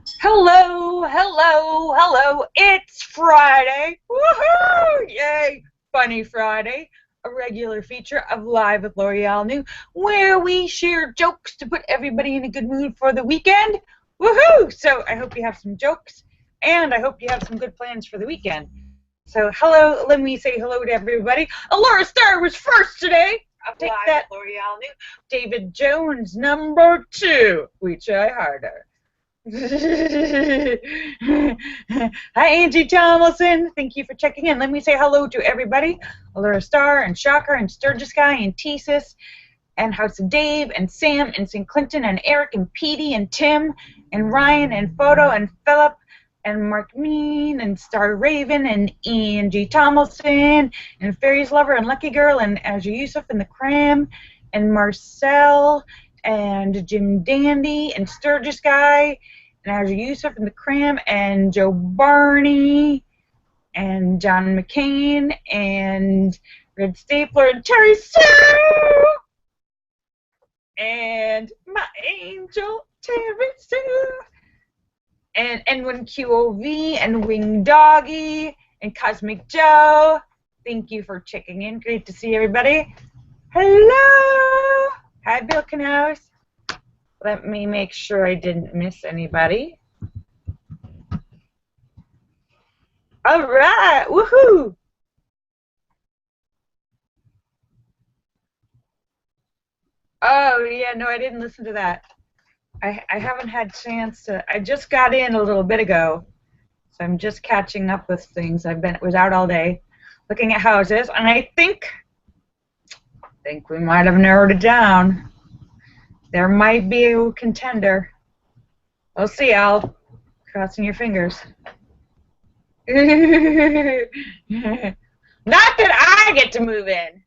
Hello, hello, hello. It's Friday. Woohoo! Yay! Funny Friday, a regular feature of Live with Lorielle New, where we share jokes to put everybody in a good mood for the weekend. Woohoo! So I hope you have some jokes, and I hope you have some good plans for the weekend. So hello, let me say hello to everybody. Laura Starr was first today. I'll take that, L'Oreal New. David Jones, number 2. We try harder. Hi, Angie Tomlinson. Thank you for checking in. Let me say hello to everybody. Laura Starr and Shocker and Sturgis Guy and Thesis and House of Dave and Sam and St. Clinton and Eric and Petey and Tim and Ryan and Photo and Philip and Mark Mean and Star Raven and Angie Tomlinson and Fairies Lover and Lucky Girl and Azure Yusuf and the Cram and Marcel and Jim Dandy and Sturgis Guy and Azure Yusuf and the Cram and Joe Barney and John McCain and Red Stapler and Terry Sue and my angel Terry Sue and Edwin QOV and Wing Doggy and Cosmic Joe. Thank you for checking in. Great to see everybody. Hello. Hi, Bill Canals. Let me make sure I didn't miss anybody. All right. Woohoo. Oh, yeah, no, I didn't listen to that. I haven't had a chance to. I just got in a little bit ago, so I'm just catching up with things. Was out all day looking at houses, and I think we might have narrowed it down. There might be a contender. We'll see, Al. Crossing your fingers. Not that I get to move in,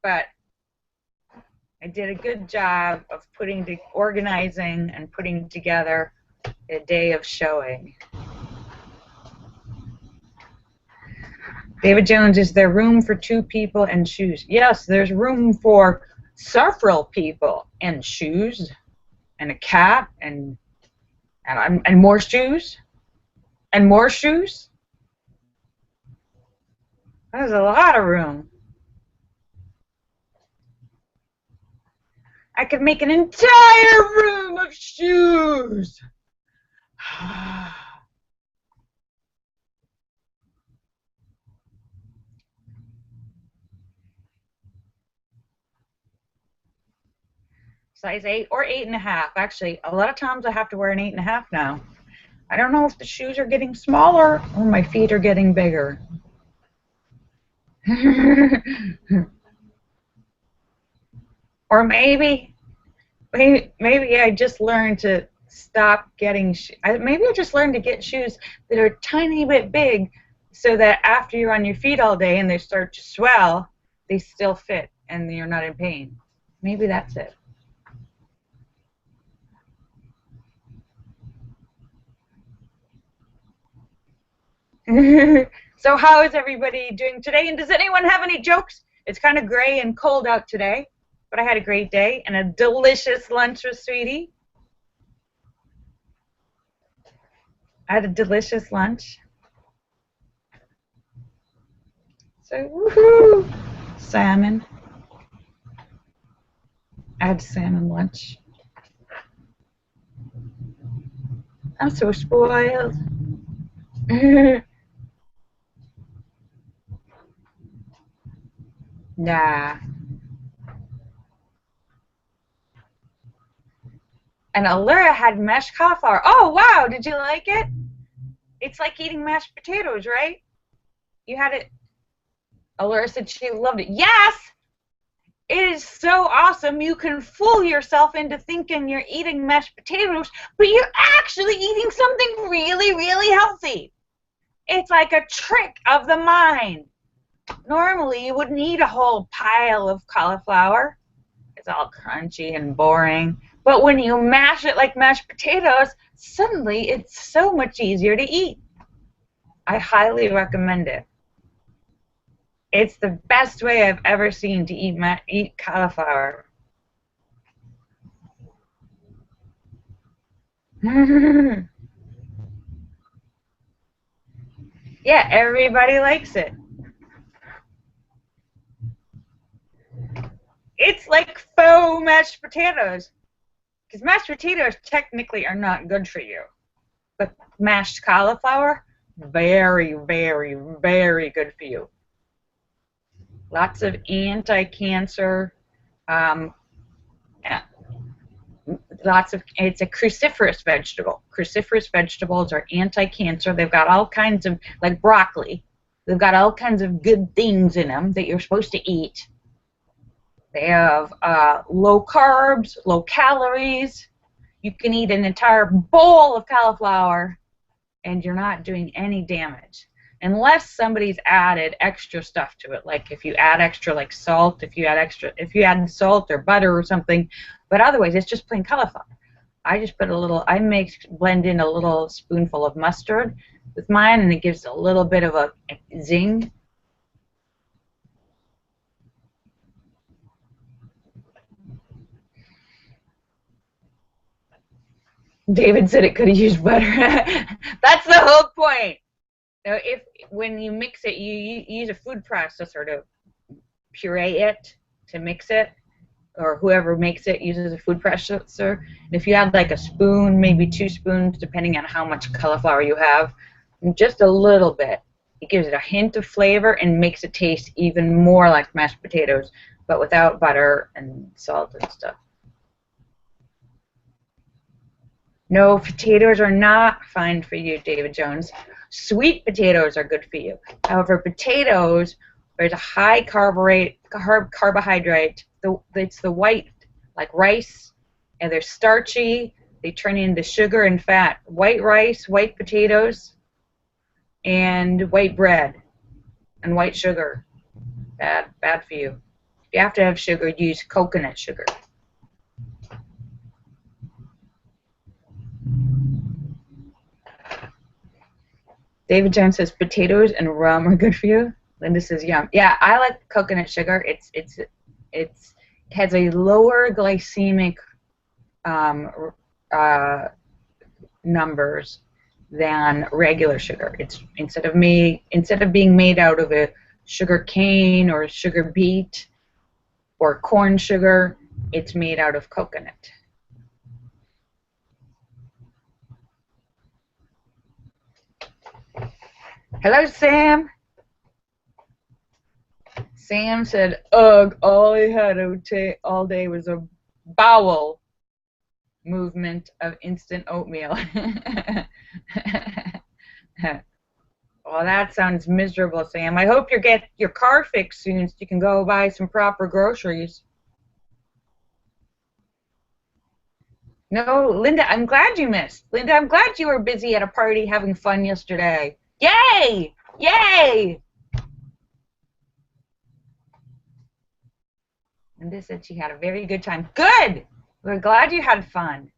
but I did a good job of organizing and putting together a day of showing. David Jones, is there room for 2 people and shoes? Yes, there's room for several people and shoes and a cat and more shoes and more shoes. There's a lot of room. I could make an entire room of shoes. Size 8 or 8.5. Actually, a lot of times I have to wear an 8.5 now. I don't know if the shoes are getting smaller or my feet are getting bigger. Or maybe I just learned to stop getting maybe I just learned to get shoes that are a tiny bit big so that after you're on your feet all day and they start to swell, they still fit and you're not in pain. Maybe that's it. So how is everybody doing today? And does anyone have any jokes? It's kind of gray and cold out today, but I had a great day and a delicious lunch with Sweetie. I had a delicious lunch. So, woohoo! Salmon. I had salmon lunch. I'm so spoiled. Nah. And Allura had mashed cauliflower. Oh, wow. Did you like it? It's like eating mashed potatoes, right? You had it. Allura said she loved it. Yes! It is so awesome. You can fool yourself into thinking you're eating mashed potatoes, but you're actually eating something really, really healthy. It's like a trick of the mind. Normally, you wouldn't eat a whole pile of cauliflower. It's all crunchy and boring. But when you mash it like mashed potatoes, suddenly it's so much easier to eat. I highly recommend it. It's the best way I've ever seen to eat cauliflower. Yeah, everybody likes it. It's like faux mashed potatoes. Because mashed potatoes technically are not good for you. But mashed cauliflower, very, very, very good for you. Lots of anti-cancer, um, it's a cruciferous vegetable. Cruciferous vegetables are anti-cancer. They've got all kinds of, like broccoli, they've got all kinds of good things in them that you're supposed to eat. They have low carbs, low calories. You can eat an entire bowl of cauliflower and you're not doing any damage. Unless somebody's added extra stuff to it, like if you add extra like salt, if you add salt or butter or something, but otherwise it's just plain cauliflower. I just put a little, blend in a little spoonful of mustard with mine and it gives a little bit of a zing. David said it could have used butter. That's the whole point. Now, when you mix it, you use a food processor to puree it, to mix it, or whoever makes it uses a food processor. And if you add like a spoon, maybe 2 spoons, depending on how much cauliflower you have, just a little bit, it gives it a hint of flavor and makes it taste even more like mashed potatoes, but without butter and salt and stuff. No, potatoes are not fine for you, David Jones. Sweet potatoes are good for you. However, potatoes, there's a high carbohydrate. It's the white, like rice, and they're starchy. They turn into sugar and fat. White rice, white potatoes, and white bread, and white sugar. Bad for you. If you have to have sugar, use coconut sugar. David Jones says potatoes and rum are good for you. Linda says yum. Yeah, I like coconut sugar. It has a lower glycemic numbers than regular sugar. It's instead of being made out of a sugar cane or sugar beet or corn sugar, it's made out of coconut. Hello, Sam. Sam said, ugh, all I had all day was a bowel movement of instant oatmeal. Well, that sounds miserable, Sam. I hope you get your car fixed soon so you can go buy some proper groceries. No, Linda, I'm glad you missed. Linda, I'm glad you were busy at a party having fun yesterday. Yay! Yay! Linda said she had a very good time. Good! We're glad you had fun.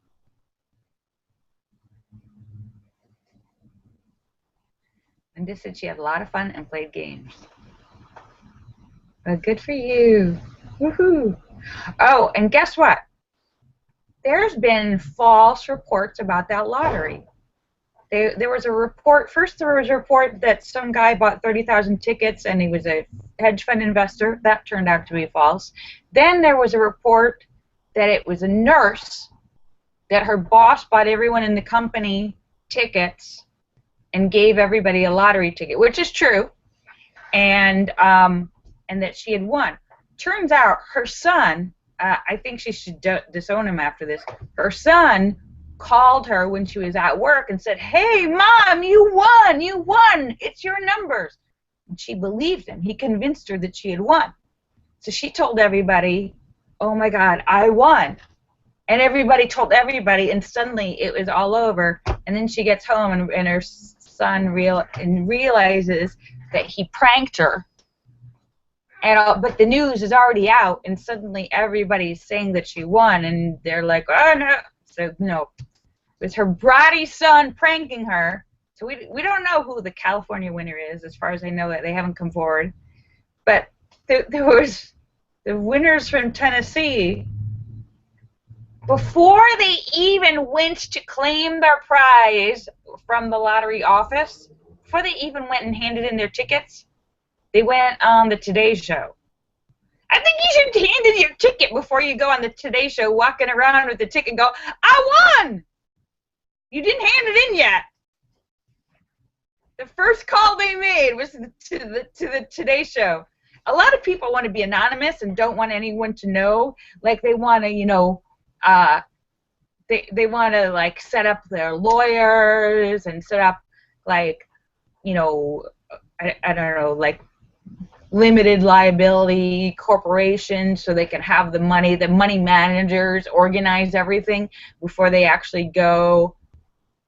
Linda said she had a lot of fun and played games. Well, good for you. Woohoo! Oh, and guess what? There's been false reports about that lottery. There was a report. First, there was a report that some guy bought 30,000 tickets and he was a hedge fund investor. That turned out to be false. Then there was a report that it was a nurse, that her boss bought everyone in the company tickets and gave everybody a lottery ticket, which is true, and that she had won. Turns out her son, I think she should disown him after this. Her son called her when she was at work and said, hey, Mom, you won, it's your numbers. And she believed him. He convinced her that she had won. So she told everybody, oh my God, I won. And everybody told everybody, and suddenly it was all over. And then she gets home and her son realizes that he pranked her. But the news is already out, and suddenly everybody's saying that she won, and they're like, oh, no. So, no. It was her bratty son pranking her. So we don't know who the California winner is. As far as I know, they haven't come forward. But there was the winners from Tennessee. Before they even went to claim their prize from the lottery office, before they even went and handed in their tickets, they went on the Today Show. I think you should hand in your ticket before you go on the Today Show, walking around with the ticket and go, I won! You didn't hand it in yet. The first call they made was to the Today Show. A lot of people want to be anonymous and don't want anyone to know. Like they want to, you know, they want to like set up their lawyers and set up like, you know, I don't know, like limited liability corporations so they can have the money managers organize everything before they actually go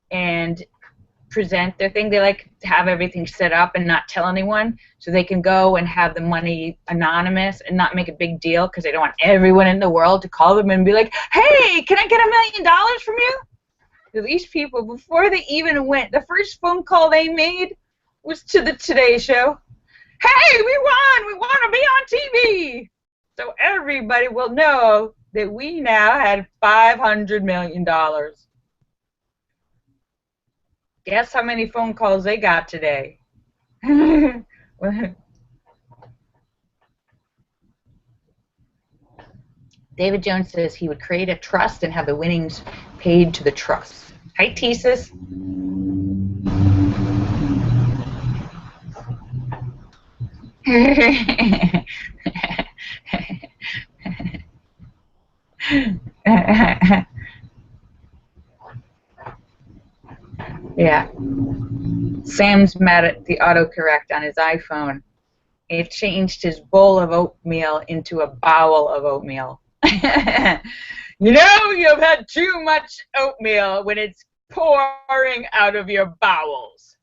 and present their thing. They like to have everything set up and not tell anyone so they can go and have the money anonymous and not make a big deal because they don't want everyone in the world to call them and be like, hey, can I get $1 million from you? So these people, before they even went, the first phone call they made was to the Today Show. Hey, we won! We want to be on TV! So everybody will know that we now had $500 million. Guess how many phone calls they got today? David Jones says he would create a trust and have the winnings paid to the trust. Hi, Tesis. Yeah. Sam's mad at the autocorrect on his iPhone. It changed his bowl of oatmeal into a bowel of oatmeal. You know you've had too much oatmeal when it's pouring out of your bowels.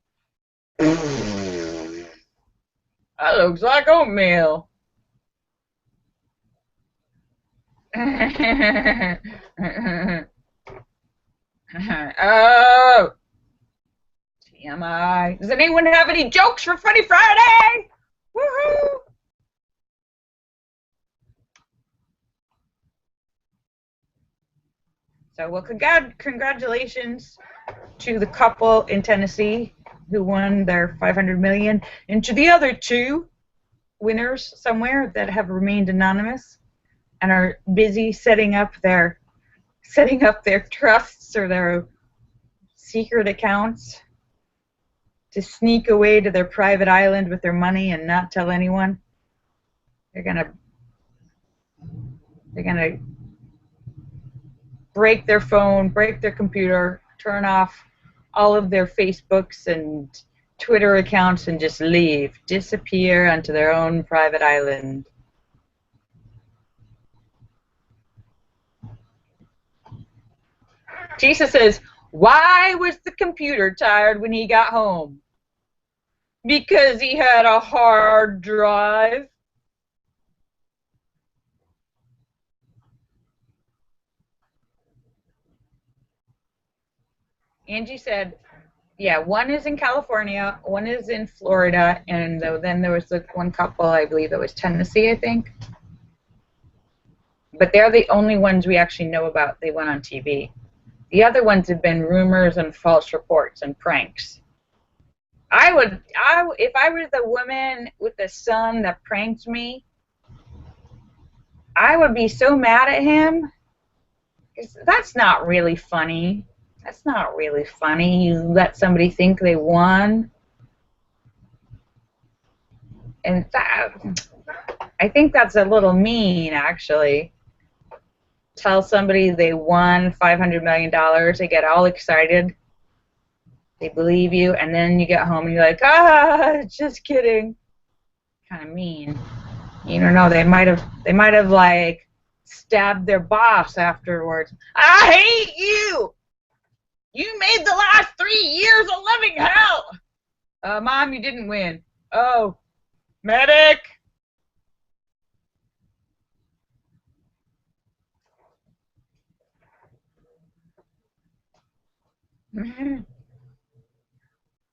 That looks like oatmeal. Oh, TMI. Does anyone have any jokes for Funny Friday? Woohoo! So, well, congratulations to the couple in Tennessee who won their $500 million, and to the other two winners somewhere that have remained anonymous and are busy setting up their trusts or their secret accounts to sneak away to their private island with their money and not tell anyone. They're gonna break their phone, break their computer, turn off all of their Facebooks and Twitter accounts and just leave, disappear onto their own private island. Jesus says, why was the computer tired when he got home? Because he had a hard drive. Angie said, yeah, one is in California, one is in Florida, and then there was the one couple, I believe it was Tennessee, I think. But they're the only ones we actually know about. They went on TV. The other ones have been rumors and false reports and pranks. If I was the woman with the son that pranked me, I would be so mad at him. That's not really funny. That's not really funny. You let somebody think they won. And I think that's a little mean, actually. Tell somebody they won $500 million, they get all excited, they believe you, and then you get home and you're like, just kidding. Kind of mean. You don't know, they might have like stabbed their boss afterwards. I hate you! You made the last 3 years a living hell! Mom, you didn't win. Oh, medic!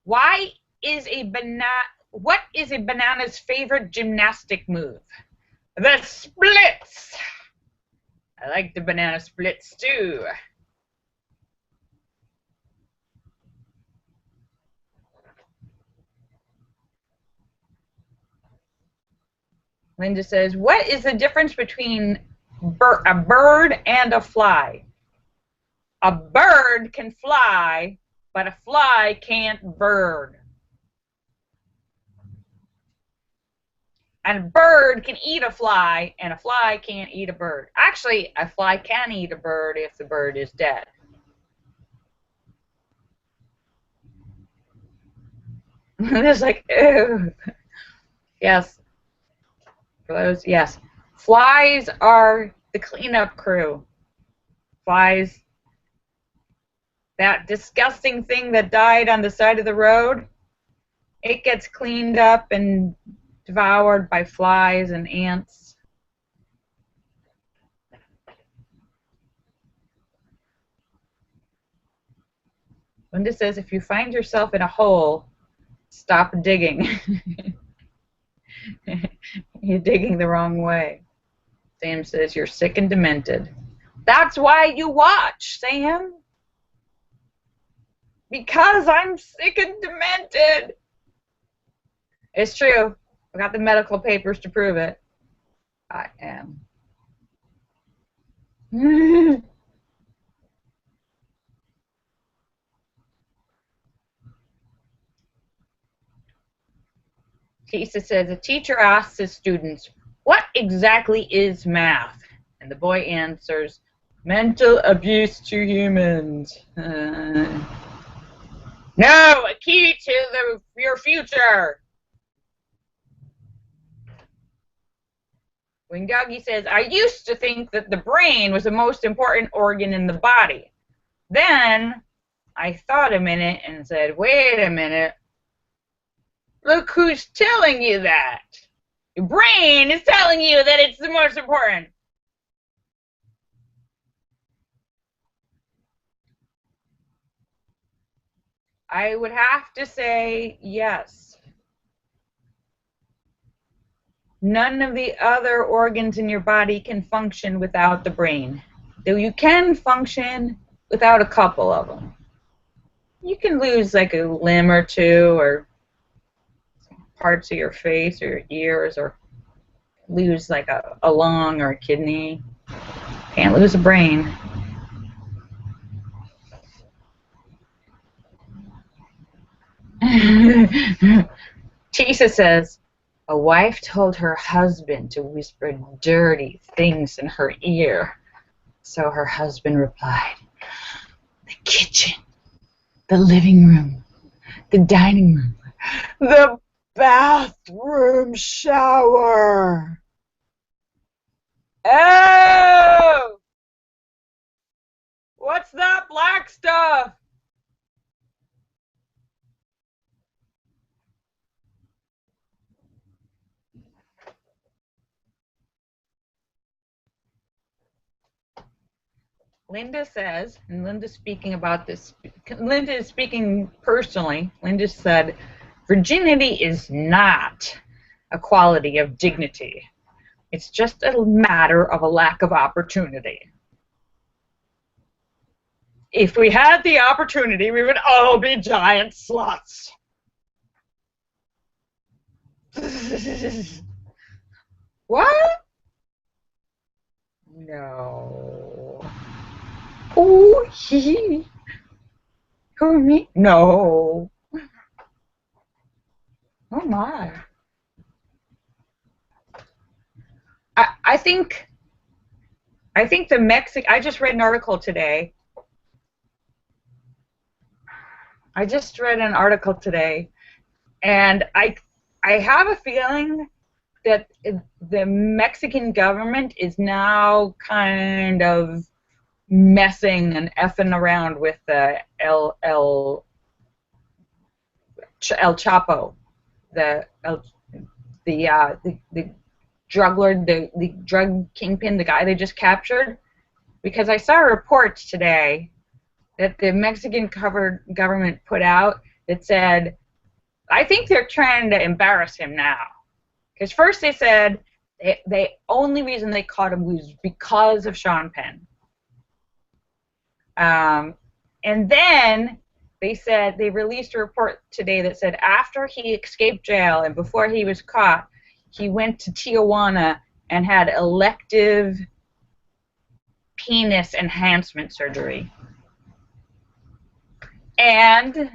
What is a banana's favorite gymnastic move? The splits. I like the banana splits too. Linda says, what is the difference between a bird and a fly? A bird can fly, but a fly can't bird. And a bird can eat a fly, and a fly can't eat a bird. Actually, a fly can eat a bird if the bird is dead. It's like, ew. Yes. For those, yes. Flies are the cleanup crew. Flies, that disgusting thing that died on the side of the road, it gets cleaned up and devoured by flies and ants. Linda says, if you find yourself in a hole, stop digging. You're digging the wrong way. Sam says, you're sick and demented. That's why you watch, Sam. Because I'm sick and demented. It's true. I got the medical papers to prove it. I am. Tisa says, a teacher asks his students, what exactly is math? And the boy answers, mental abuse to humans. No, a key to your future. When Dougie says, I used to think that the brain was the most important organ in the body. Then I thought a minute and said, wait a minute. Look who's telling you that. Your brain is telling you that it's the most important. I would have to say yes. None of the other organs in your body can function without the brain. Though you can function without a couple of them. You can lose like a limb or two or parts of your face or your ears or lose like a lung or a kidney. Can't lose a brain. Tisa says, a wife told her husband to whisper dirty things in her ear. So her husband replied, the kitchen, the living room, the dining room, the bathroom shower. Oh! What's that black stuff? Linda says, and Linda's speaking about this, Linda is speaking personally. Linda said, virginity is not a quality of dignity. It's just a matter of a lack of opportunity. If we had the opportunity, we would all be giant sluts. What? No. Oh, he. Who, me? No. Oh, my. I think the Mexican, I just read an article today. And I have a feeling that the Mexican government is now kind of messing and effing around with the El Chapo, the drug lord, the drug kingpin, the guy they just captured. Because I saw a report today that the Mexican government put out that said, I think they're trying to embarrass him now. Because first they said the only reason they caught him was because of Sean Penn. And then they said, they released a report today that said after he escaped jail and before he was caught, he went to Tijuana and had elective penis enhancement surgery. And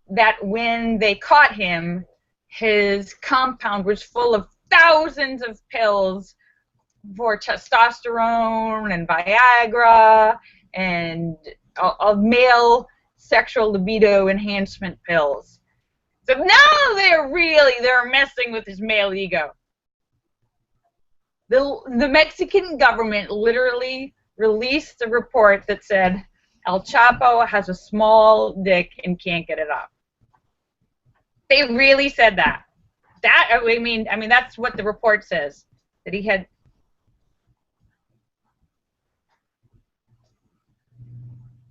that when they caught him, his compound was full of thousands of pills for testosterone and Viagra and male sexual libido enhancement pills. So now they're messing with his male ego. The Mexican government literally released a report that said El Chapo has a small dick and can't get it up. They really said that. I mean that's what the report says, that he had.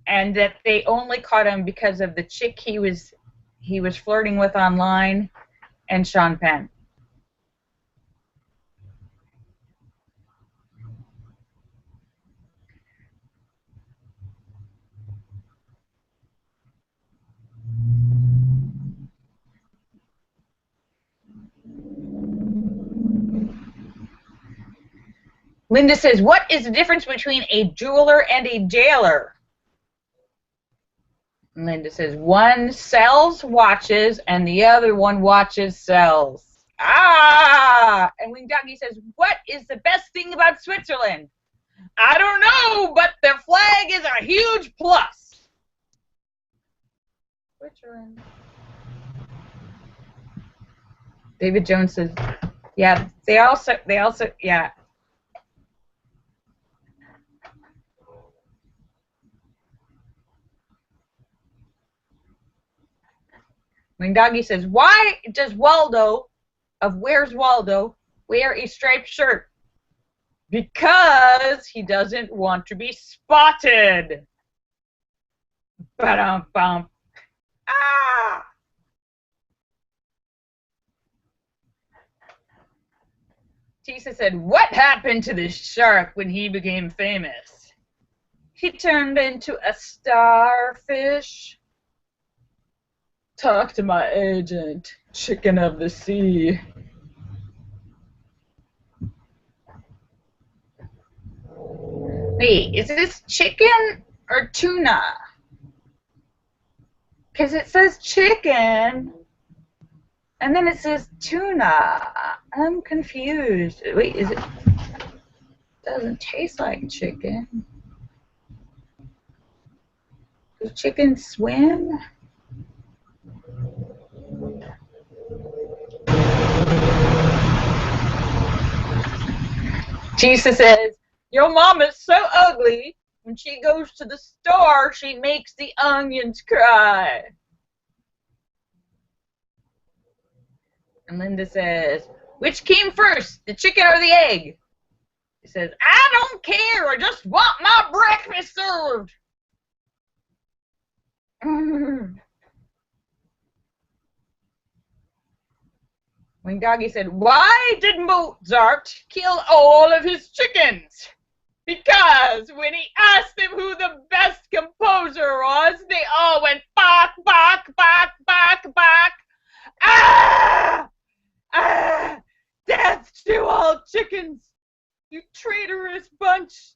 And that they only caught him because of the chick he was flirting with online and Sean Penn. Linda says, what is the difference between a jeweler and a jailer? And Linda says, one sells watches and the other one watches sells. Ah! And Wing Doggy says, what is the best thing about Switzerland? I don't know, but their flag is a huge plus. Switzerland. David Jones says, yeah, they also, yeah. Wing Doggy says, why does Waldo of Where's Waldo wear a striped shirt? Because he doesn't want to be spotted. Ba-dum-bum. Ah! Tisa said, what happened to this shark when he became famous? He turned into a starfish. Talk to my agent, chicken of the sea. Wait, is this chicken or tuna? Because it says chicken, and then it says tuna. I'm confused. Wait, is it? Doesn't taste like chicken. Does chicken swim? Jesus says, your mom is so ugly. When she goes to the store, she makes the onions cry. And Linda says, which came first, the chicken or the egg? He says, I don't care. I just want my breakfast served. When Doggy said, why did Mozart kill all of his chickens? Because when he asked them who the best composer was, they all went bark, bark, bark, bark, bark. Ah! Ah! Death to all chickens, you traitorous bunch.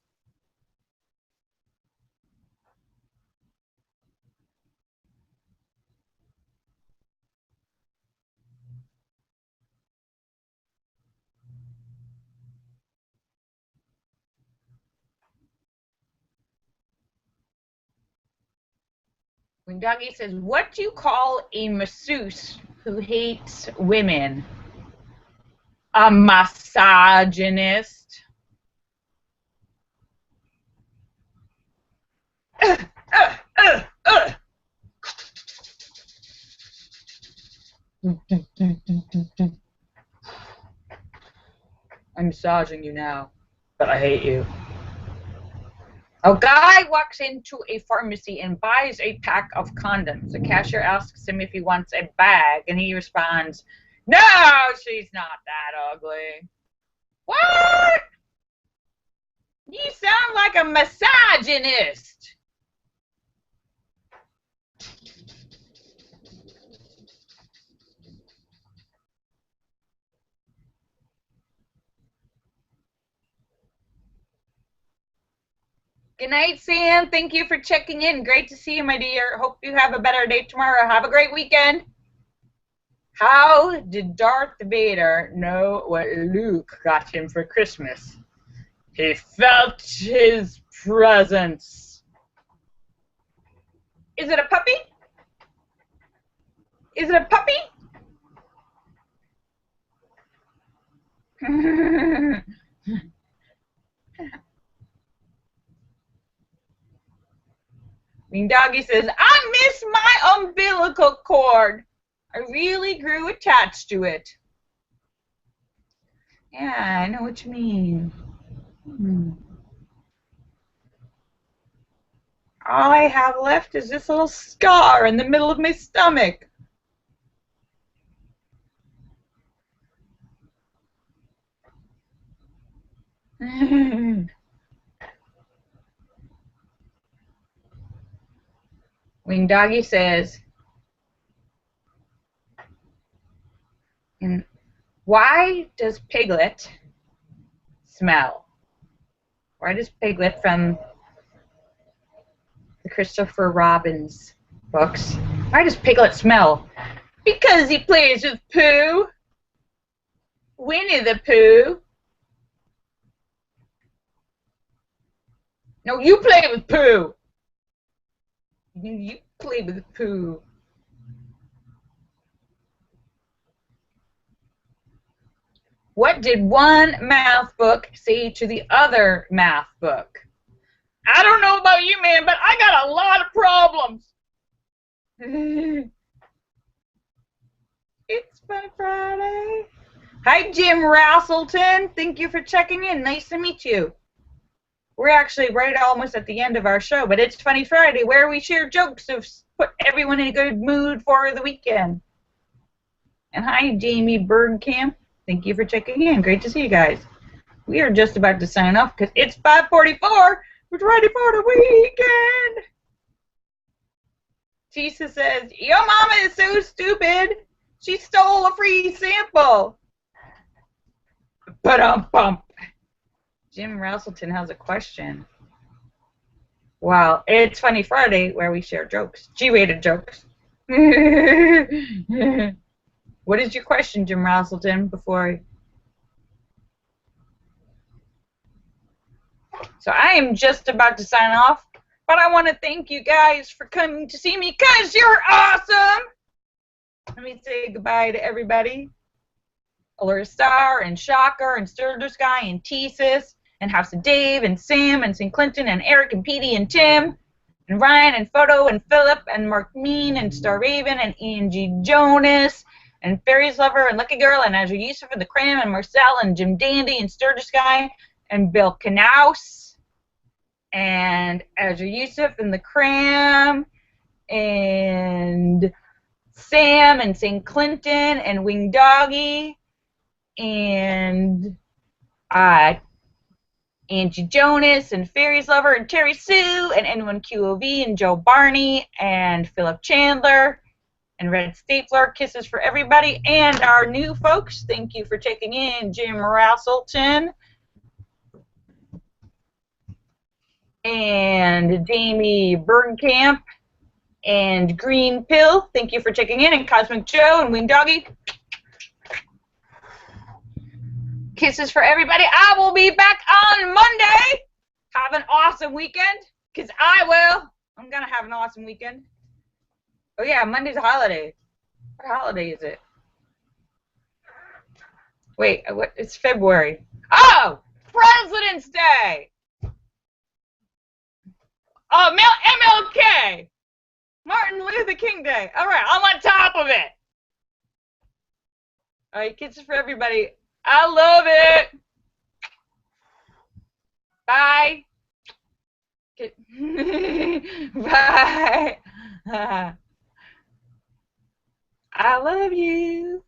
When Doggy says, what do you call a masseuse who hates women? A misogynist. I'm massaging you now, but I hate you. A guy walks into a pharmacy and buys a pack of condoms. The cashier asks him if he wants a bag, and he responds, no, she's not that ugly. What? You sound like a misogynist. Good night, Sam. Thank you for checking in. Great to see you, my dear. Hope you have a better day tomorrow. Have a great weekend. How did Darth Vader know what Luke got him for Christmas? He felt his presence. Is it a puppy? Is it a puppy? Mean Doggy says, I miss my umbilical cord. I really grew attached to it. Yeah, I know what you mean. All I have left is this little scar in the middle of my stomach. Wing Doggy says, why does Piglet smell? Why does Piglet from the Christopher Robin's books, why does Piglet smell? Because he plays with Pooh. Winnie the Pooh. No, you play with Pooh. You play with Pooh. What did one math book say to the other math book? I don't know about you, man, but I got a lot of problems. It's Fun Friday. Hi, Jim Rassleton. Thank you for checking in. Nice to meet you. We're actually right almost at the end of our show, but it's Funny Friday, where we share jokes to put everyone in a good mood for the weekend. And hi, Jamie Bergkamp. Thank you for checking in. Great to see you guys. We are just about to sign off because it's 5:44. We're ready for the weekend. Tisa says, your mama is so stupid. She stole a free sample. Ba-dum-bum. Jim Rassleton has a question. Wow, it's Funny Friday where we share jokes. G-rated jokes. What is your question, Jim Rassleton, before So I am just about to sign off, but I want to thank you guys for coming to see me because you're awesome. Let me say goodbye to everybody. Allura Star and Shocker and Sturger Sky and Tesis and House of Dave and Sam and St. Clinton and Eric and Petey and Tim and Ryan and Photo and Philip and Mark Mean and Star Raven and Angie Jonas and Fairies Lover and Lucky Girl and Azure Yusuf and the Cram and Marcel and Jim Dandy and Sturger Sky and Bill Knaus and Azure Yusuf and the Cram and Sam and St. Clinton and Wing Doggy and Angie Jonas and Fairies Lover and Terry Sue and N1QOV and Joe Barney and Philip Chandler and Red Stapler. Kisses for everybody and our new folks. Thank you for checking in. Jim Rassleton and Jamie Bergkamp and Green Pill. Thank you for checking in. And Cosmic Joe and Wing Doggy. Kisses for everybody. I will be back on Monday. Have an awesome weekend, because I will. I'm going to have an awesome weekend. Oh, yeah, Monday's a holiday. What holiday is it? Wait, what? It's February. Oh, President's Day. Oh, MLK. Martin Luther King Day. All right, I'm on top of it. All right, kisses for everybody. I love it. Bye. Bye. I love you.